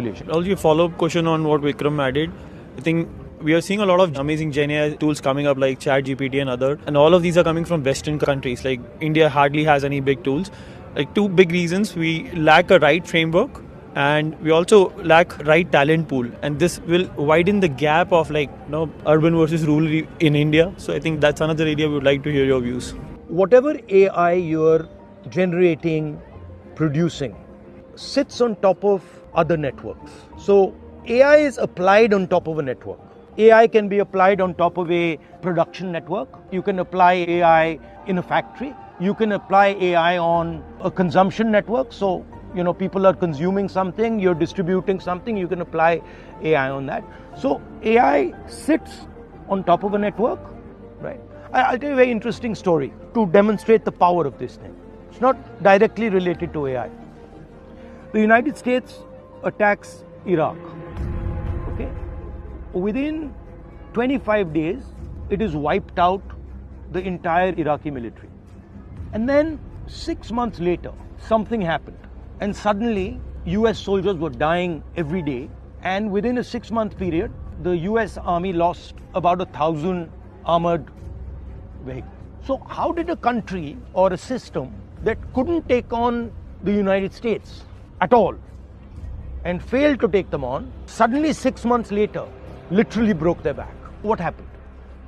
population. Also, a follow-up question on what Vikram added. I think we are seeing a lot of amazing Gen AI tools coming up like ChatGPT and other, and all of these are coming from Western countries. Like India hardly has any big tools. Like two big reasons: we lack a right framework, and we also lack right talent pool. And this will widen the gap of urban versus rural in India. So I think that's another area we would like to hear your views. Whatever AI you're generating, producing, sits on top of other networks. So AI is applied on top of a network. AI can be applied on top of a production network. You can apply AI in a factory. You can apply AI on a consumption network. So, people are consuming something, you're distributing something, you can apply AI on that. So AI sits on top of a network, right? I'll tell you a very interesting story to demonstrate the power of this thing. It's not directly related to AI. The United States attacks Iraq. Okay? Within 25 days, it has wiped out the entire Iraqi military. And then 6 months later, something happened. And suddenly, US soldiers were dying every day. And within a 6-month period, the US Army lost about 1,000 armored vehicles. So how did a country or a system that couldn't take on the United States at all and failed to take them on, suddenly 6 months later, literally broke their back? What happened?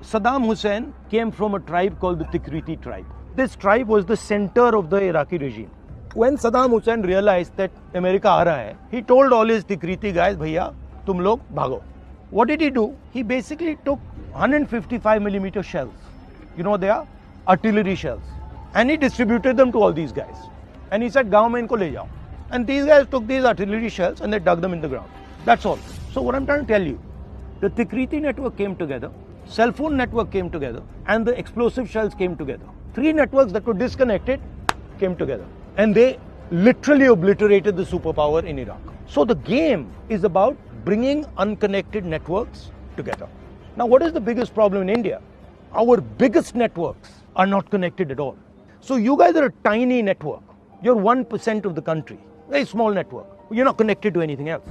Saddam Hussein came from a tribe called the Tikriti tribe. This tribe was the center of the Iraqi regime. When Saddam Hussein realized that America aa raha hai, he told all his Tikriti guys, bhaiya, tum log bhago. What did he do? He basically took 155mm shells. You know what they are? Artillery shells. And he distributed them to all these guys. And he said, gaon mein inko le jao. And these guys took these artillery shells and they dug them in the ground. That's all. So what I'm trying to tell you, the Tikriti network came together, cell phone network came together, and the explosive shells came together. 3 networks that were disconnected came together. And they literally obliterated the superpower in Iraq. So the game is about bringing unconnected networks together. Now, what is the biggest problem in India? Our biggest networks are not connected at all. So you guys are a tiny network. You're 1% of the country. Very small network. You're not connected to anything else.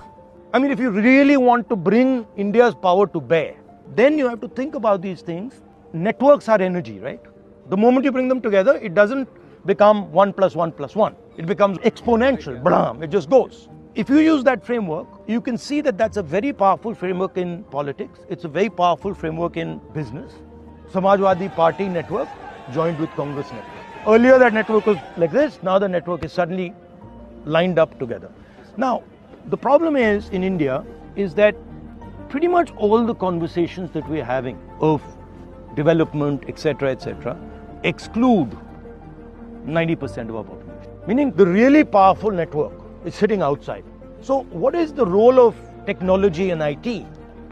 I mean, if you really want to bring India's power to bear, then you have to think about these things. Networks are energy, right? The moment you bring them together, it doesn't become 1 + 1 + 1. It becomes exponential. Blam, it just goes. If you use that framework, you can see that that's a very powerful framework in politics. It's a very powerful framework in business. Samajwadi Party network joined with Congress network. Earlier that network was like this. Now the network is suddenly lined up together. Now, the problem is in India is that pretty much all the conversations that we're having of development, etc., exclude 90% of our population. Meaning the really powerful network is sitting outside. So what is the role of technology and IT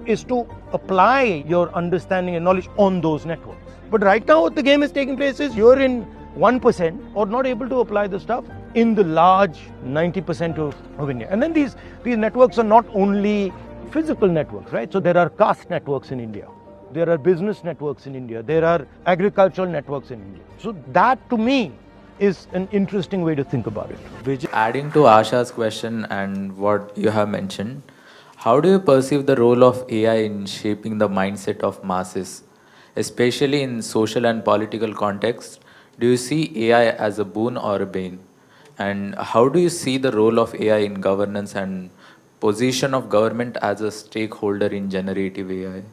is to apply your understanding and knowledge on those networks. But right now what the game is taking place is you're in 1% or not able to apply the stuff in the large 90% of India. And then these networks are not only physical networks, right? So there are caste networks in India. There are business networks in India. There are agricultural networks in India. So that to me is an interesting way to think about it. Adding to Asha's question and what you have mentioned, how do you perceive the role of AI in shaping the mindset of masses, especially in social and political context? Do you see AI as a boon or a bane? And how do you see the role of AI in governance and position of government as a stakeholder in generative AI?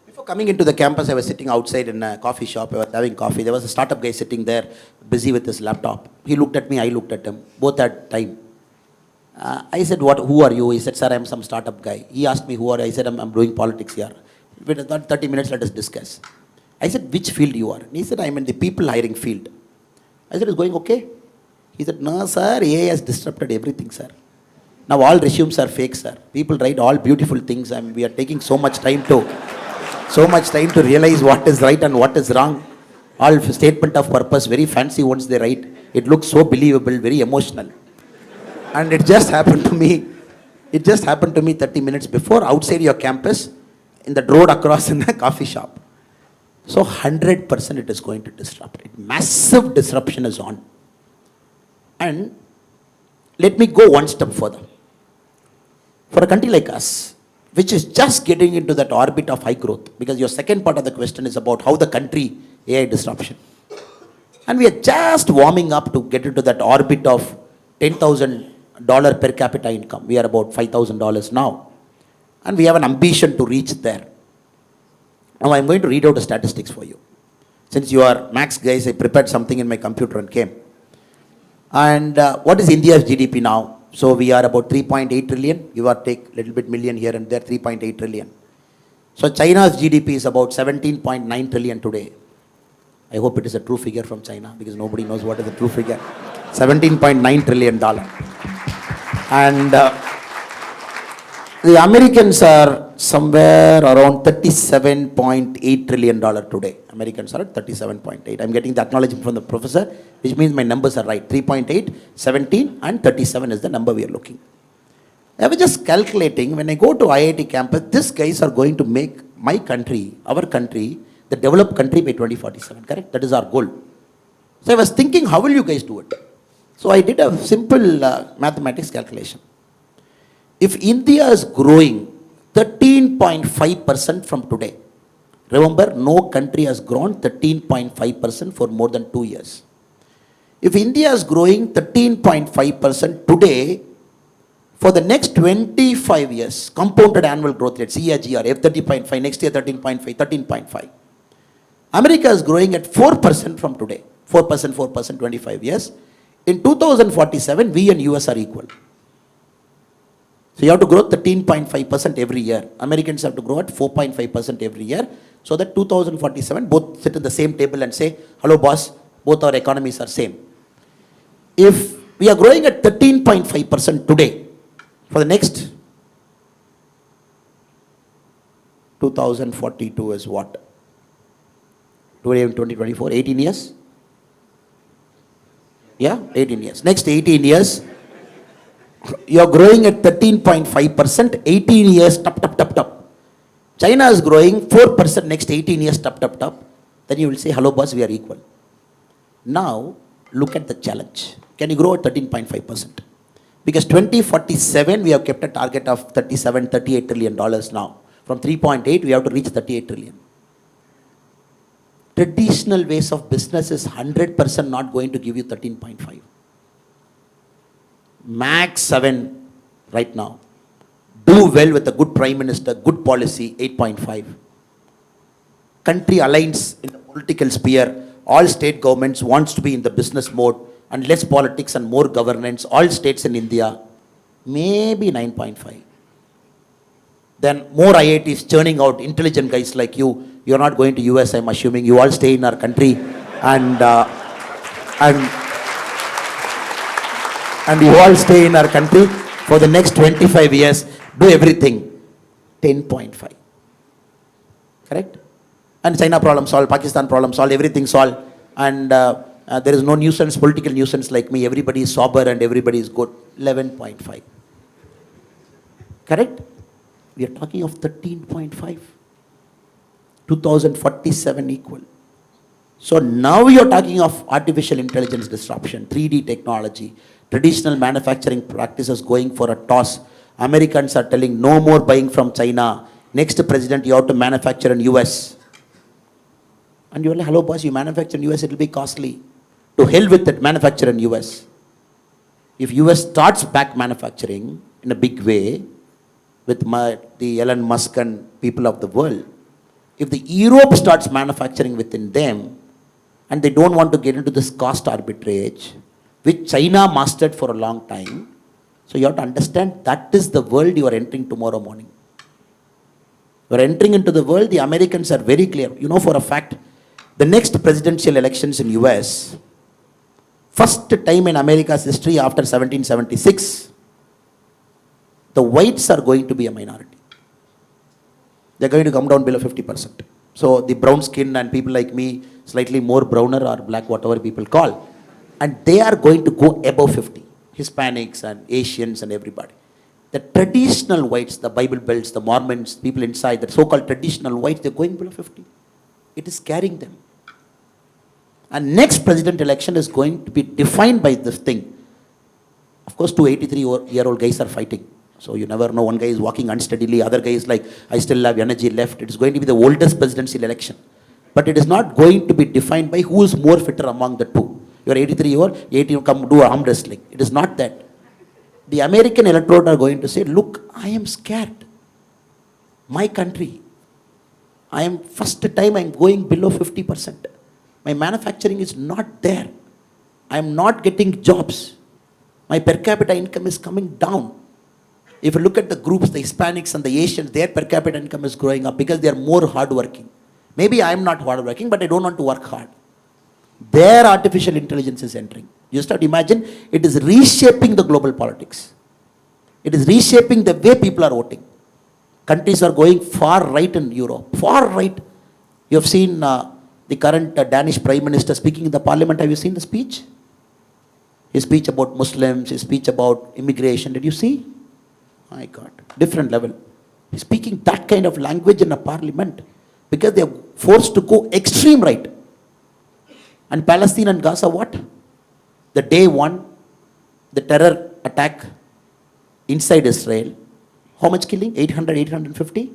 Before coming into the campus, I was sitting outside in a coffee shop. I was having coffee. There was a startup guy sitting there, busy with his laptop. He looked at me, I looked at him, both at time. I said, who are you? He said, sir, I'm some startup guy. He asked me, who are you? I said, I'm doing politics here. Within 30 minutes, let us discuss. I said, which field you are? And he said, I'm in the people hiring field. I said, it's going okay? He said, no, sir, AI has disrupted everything, sir. Now all resumes are fake, sir. People write all beautiful things, and we are taking so much time to realize what is right and what is wrong. All statement of purpose, very fancy ones they write. It looks so believable, very emotional. And it just happened to me. It just happened to me 30 minutes before, outside your campus, in the road across in the coffee shop. So 100% it is going to disrupt. Massive disruption is on. And let me go one step further. For a country like us, which is just getting into that orbit of high growth, because your second part of the question is about how the country AI disruption. And we are just warming up to get into that orbit of $10,000 per capita income. We are about $5,000 now. And we have an ambition to reach there. Now I'm going to read out the statistics for you. Since you are Max guys, I prepared something in my computer and came. And what is India's GDP now? So we are about 3.8 trillion, give or take a little bit million here and there, 3.8 trillion. So China's GDP is about 17.9 trillion today. I hope it is a true figure from China because nobody knows what is the true figure. $17.9 trillion. And the Americans are somewhere around $37.8 trillion today. Americans are at 37.8. I'm getting the acknowledgement from the professor, which means my numbers are right. 3.8, 17 and 37 is the number we are looking. I was just calculating, when I go to IIT campus, these guys are going to make my country, our country, the developed country by 2047, correct? That is our goal. So I was thinking, how will you guys do it? So I did a simple mathematics calculation. If India is growing 13.5% from today, remember, no country has grown 13.5% for more than 2 years. If India is growing 13.5% today, for the next 25 years, compounded annual growth rate, CAGR, F30.5, next year 13.5, 13.5. America is growing at 4% from today, 4%, 25 years. In 2047, we and US are equal. So you have to grow 13.5% every year. Americans have to grow at 4.5% every year. So that 2047, both sit at the same table and say, hello boss, both our economies are same. If we are growing at 13.5% today, for the next 2042 is what? Today in 2024, 18 years? Yeah, 18 years. Next 18 years, you are growing at 13.5%, 18 years, top. China is growing 4% next 18 years, top. Then you will say, hello boss, we are equal. Now, look at the challenge. Can you grow at 13.5%? Because 2047, we have kept a target of $38 trillion now. From 3.8, we have to reach 38 trillion. Traditional ways of business is 100% not going to give you 13.5. Max 7 right now. Do well with a good prime minister, good policy, 8.5. Country aligns in the political sphere. All state governments wants to be in the business mode and less politics and more governance. All states in India, maybe 9.5. Then more IITs churning out intelligent guys like you. You're not going to US, I'm assuming. You all stay in our country and you all stay in our country for the next 25 years. Do everything. 10.5. Correct? And China problem solved, Pakistan problem solved, everything solved. And there is no nuisance, political nuisance like me. Everybody is sober and everybody is good. 11.5. Correct? We are talking of 13.5. 2047 equal. So now you're talking of artificial intelligence disruption, 3D technology, traditional manufacturing practices going for a toss. Americans are telling no more buying from China. Next president, you have to manufacture in US. And you're like, hello boss, you manufacture in US, it will be costly. To hell with it, manufacture in US. If US starts back manufacturing in a big way, with the Elon Musk and people of the world, if the Europe starts manufacturing within them, and they don't want to get into this cost arbitrage, which China mastered for a long time, so you have to understand that is the world you are entering tomorrow morning. You are entering into the world, the Americans are very clear. You know for a fact, the next presidential elections in US, first time in America's history after 1776, the whites are going to be a minority. They're going to come down below 50%. So the brown skin and people like me, slightly more browner or black, whatever people call, and they are going to go above 50. Hispanics and Asians and everybody. The traditional whites, the Bible Belts, the Mormons, people inside, the so-called traditional whites, they're going below 50. It is carrying them. And next president election is going to be defined by this thing. Of course, two 83-year-old guys are fighting. So you never know. One guy is walking unsteadily, other guy is like, I still have energy left. It is going to be the oldest presidential election. But it is not going to be defined by who is more fitter among the two. You are 83, you are 80, you come do arm wrestling. It is not that. The American electorate are going to say, look, I am scared. My country, I am first time I am going below 50%. My manufacturing is not there. I am not getting jobs. My per capita income is coming down. If you look at the groups, the Hispanics and the Asians, their per capita income is growing up because they are more hardworking. Maybe I am not hardworking, but I don't want to work hard. Their artificial intelligence is entering. You start to imagine, it is reshaping the global politics. It is reshaping the way people are voting. Countries are going far right in Europe, far right. You have seen the current Danish Prime Minister speaking in the parliament. Have you seen the speech? His speech about Muslims, his speech about immigration. Did you see? My God, different level. He's speaking that kind of language in a parliament because they are forced to go extreme right. And Palestine and Gaza, what? The day one, the terror attack inside Israel. How much killing? 800, 850?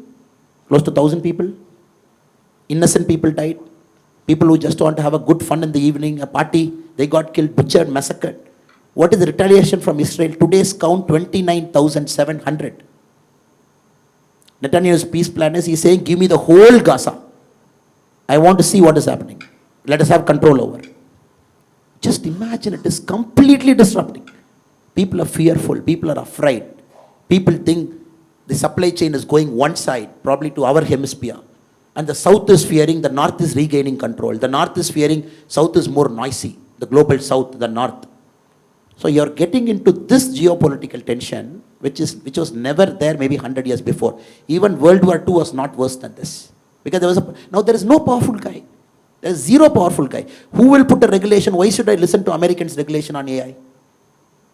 Close to 1,000 people. Innocent people died. People who just want to have a good fun in the evening, a party, they got killed, butchered, massacred. What is the retaliation from Israel? Today's count, 29,700. Netanyahu's peace plan is, he's saying, give me the whole Gaza. I want to see what is happening. Let us have control over. Just imagine, it is completely disrupting. People are fearful. People are afraid. People think the supply chain is going one side, probably to our hemisphere. And the south is fearing, the north is regaining control. The north is fearing, south is more noisy. The global south, the north. So you're getting into this geopolitical tension, which was never there maybe 100 years before. Even World War II was not worse than this. Because now there is no powerful guy. There is zero powerful guy. Who will put a regulation? Why should I listen to Americans' regulation on AI?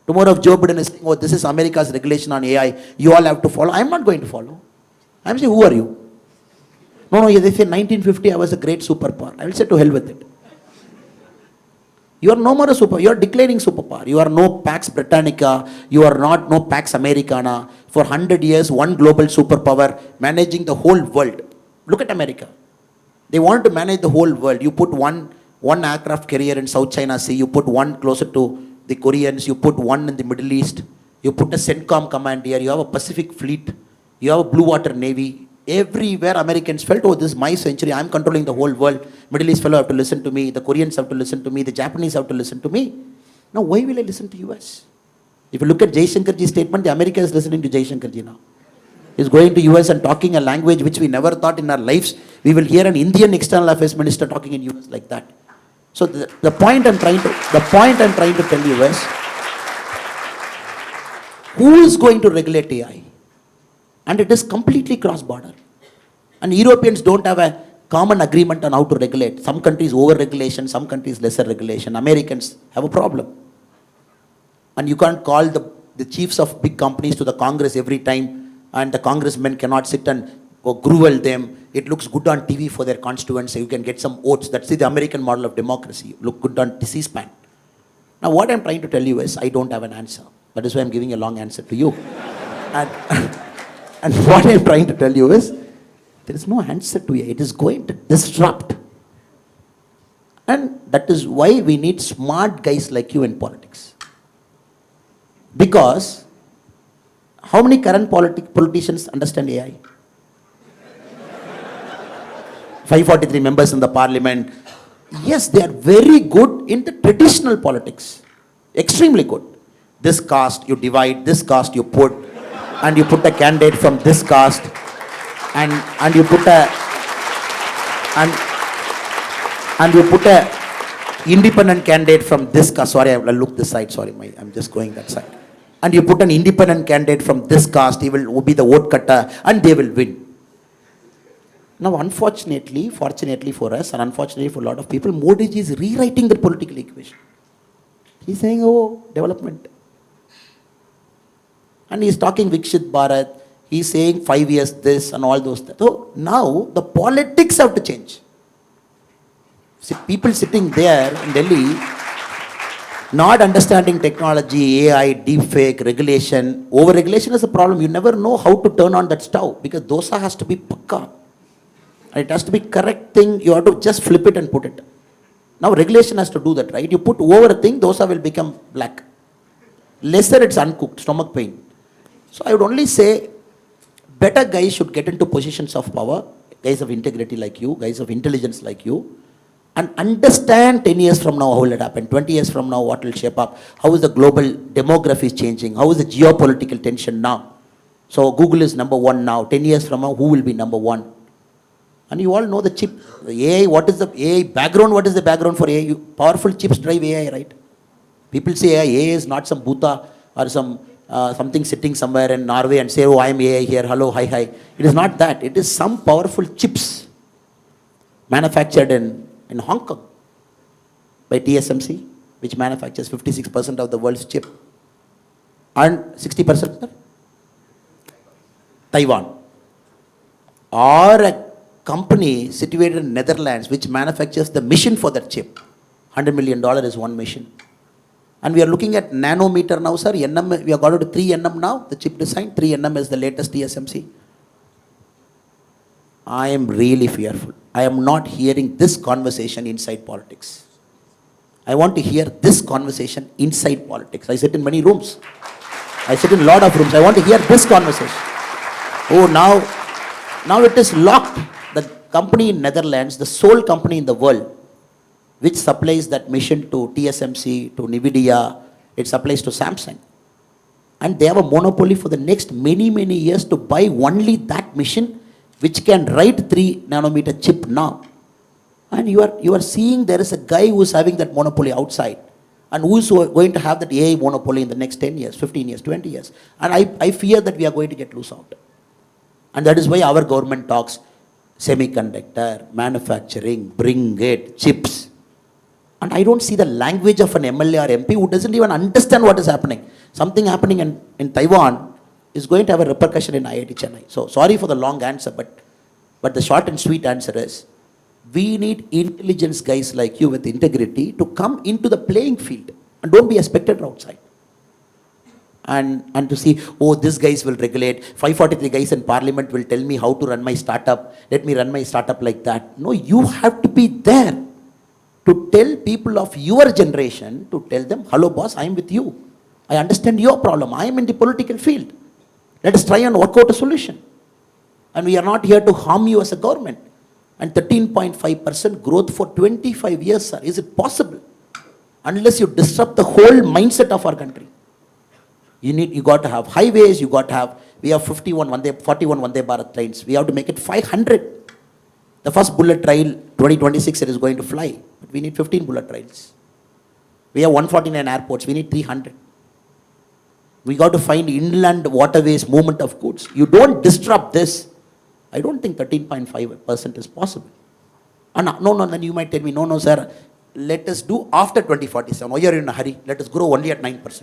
Tomorrow if Joe Biden is saying, oh, this is America's regulation on AI, you all have to follow. I'm not going to follow. I'm saying, who are you? No, they say 1950 I was a great superpower. I will say to hell with it. You are no more a superpower. You are declining superpower. You are no Pax Britannica. You are not no Pax Americana. For 100 years, one global superpower managing the whole world. Look at America. They want to manage the whole world. You put one aircraft carrier in South China Sea. You put one closer to the Koreans. You put one in the Middle East. You put a CENTCOM command here. You have a Pacific fleet. You have a blue water navy. Everywhere Americans felt, oh, this is my century. I'm controlling the whole world. Middle East fellow have to listen to me. The Koreans have to listen to me. The Japanese have to listen to me. Now, why will I listen to US? If you look at Jaishankarji's statement, the America is listening to Jaishankarji now. He's going to US and talking a language which we never thought in our lives. We will hear an Indian external affairs minister talking in US like that. So the point I'm trying to tell you is, who is going to regulate AI? And it is completely cross-border. And Europeans don't have a common agreement on how to regulate. Some countries over-regulation, some countries lesser regulation. Americans have a problem. And you can't call the chiefs of big companies to the Congress every time, and the congressmen cannot sit and grovel them. It looks good on TV for their constituents, so you can get some votes. That's the American model of democracy. Look good on C-SPAN. Now what I'm trying to tell you is, I don't have an answer. That is why I'm giving a long answer to you. And what I'm trying to tell you is, there is no answer to it. It is going to disrupt. And that is why we need smart guys like you in politics. Because, how many current politicians understand AI? 543 members in the parliament. Yes, they are very good in the traditional politics. Extremely good. This caste you divide, this caste you put, and you put a candidate from this caste, and you put a independent candidate from this caste. Sorry, I will look this side. Sorry, I'm just going that side. And you put an independent candidate from this caste. He will be the vote cutter, and they will win. Now, unfortunately, fortunately for us, and unfortunately for a lot of people, Modi ji is rewriting the political equation. He's saying, oh, development. And he's talking Vikshit Bharat. He's saying 5 years this and all those things. So now the politics have to change. See, people sitting there in Delhi, Not understanding technology, AI, deepfake, regulation. Over-regulation is a problem. You never know how to turn on that stove because dosa has to be pakka. And it has to be correct thing. You have to just flip it and put it. Now regulation has to do that, right? You put over a thing, dosa will become black. Lesser it's uncooked, stomach pain. So I would only say better guys should get into positions of power, guys of integrity like you, guys of intelligence like you, and understand 10 years from now how will it happen, 20 years from now what will shape up, how is the global demography changing, how is the geopolitical tension now. So Google is number one now, 10 years from now who will be number one? And you all know the chip, the AI, what is the AI background, what is the background for AI? Powerful chips drive AI, right? People say AI is not some bhuta or some something sitting somewhere in Norway and say, oh, I am AI here, hello, hi, hi. It is not that. It is some powerful chips manufactured in Hong Kong by TSMC, which manufactures 56% of the world's chip. And 60%? Taiwan. Or a company situated in Netherlands which manufactures the mission for that chip. $100 million is one mission. And we are looking at nanometer now, sir. NM, we have got to 3 nm now, the chip design. 3 nm is the latest TSMC. I am really fearful. I am not hearing this conversation inside politics. I want to hear this conversation inside politics. I sit in many rooms. I sit in a lot of rooms. I want to hear this conversation. Oh, now it is locked. The company in Netherlands, the sole company in the world, which supplies that mission to TSMC, to NVIDIA, it supplies to Samsung. And they have a monopoly for the next many, many years to buy only that mission which can write 3 nanometer chip now. And you are seeing there is a guy who is having that monopoly outside and who is going to have that AI monopoly in the next 10 years, 15 years, 20 years. And I fear that we are going to get loose out. And that is why our government talks semiconductor, manufacturing, bring it, chips. And I don't see the language of an MLA or MP who doesn't even understand what is happening. Something happening in Taiwan is going to have a repercussion in IIT Chennai. So sorry for the long answer, but the short and sweet answer is, we need intelligence guys like you with integrity to come into the playing field and don't be a spectator outside. And to see, oh, these guys will regulate, 543 guys in parliament will tell me how to run my startup, let me run my startup like that. No, you have to be there to tell people of your generation, to tell them, hello boss, I am with you. I understand your problem. I am in the political field. Let us try and work out a solution. And we are not here to harm you as a government. And 13.5% growth for 25 years, sir. Is it possible? Unless you disrupt the whole mindset of our country. You got to have highways, you got to have, we have 41 Vande Bharat trains. We have to make it 500. The first bullet trail, 2026, it is going to fly. But we need 15 bullet trails. We have 149 airports, we need 300. We got to find inland waterways, movement of goods. You don't disrupt this. I don't think 13.5% is possible. And no, then you might tell me, no, sir, let us do after 2047. Why are you in a hurry? Let us grow only at 9%.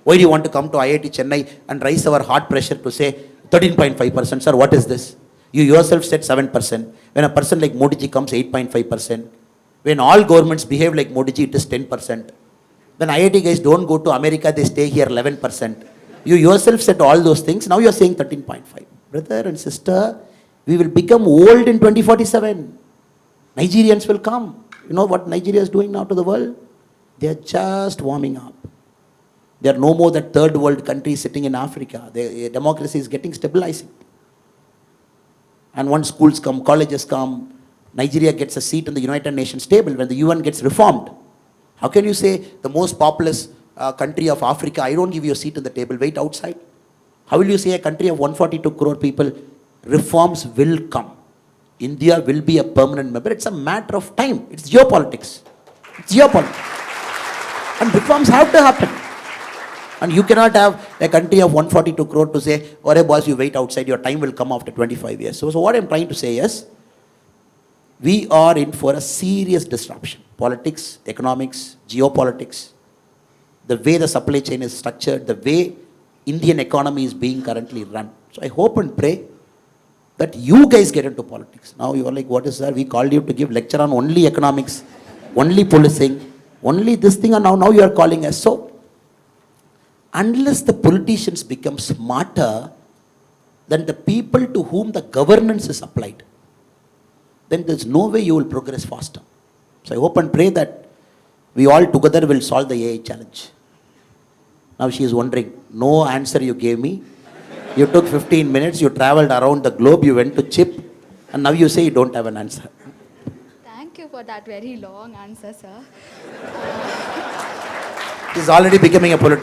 Why do you want to come to IIT Chennai and raise our heart pressure to say 13.5%? Sir, what is this? You yourself said 7%. When a person like Modi ji comes, 8.5%. When all governments behave like Modi ji, it is 10%. When IIT guys don't go to America, they stay here 11%. You yourself said all those things. Now you are saying 13.5. Brother and sister, we will become old in 2047. Nigerians will come. You know what Nigeria is doing now to the world? They are just warming up. They are no more that third world country sitting in Africa. Their democracy is getting stabilizing. And once schools come, colleges come, Nigeria gets a seat in the United Nations table when the UN gets reformed. How can you say the most populous country of Africa, I don't give you a seat in the table, wait outside? How will you say a country of 142 crore people, reforms will come? India will be a permanent member. It's a matter of time. It's geopolitics. It's geopolitics. And reforms have to happen. And you cannot have a country of 142 crore to say, "Alright, boss, you wait outside, your time will come after 25 years. So what I'm trying to say is, we are in for a serious disruption. Politics, economics, geopolitics, the way the supply chain is structured, the way Indian economy is being currently run. So I hope and pray that you guys get into politics. Now you are like, what is that? We called you to give lecture on only economics, only policing. Only this thing, and now you are calling us. So, unless the politicians become smarter than the people to whom the governance is applied, then there's no way you will progress faster. So I hope and pray that we all together will solve the AI challenge. Now she is wondering, no answer you gave me. You took 15 minutes, you traveled around the globe, you went to CHIP, and now you say you don't have an answer. Thank you for that very long answer, sir. He's already becoming a politician.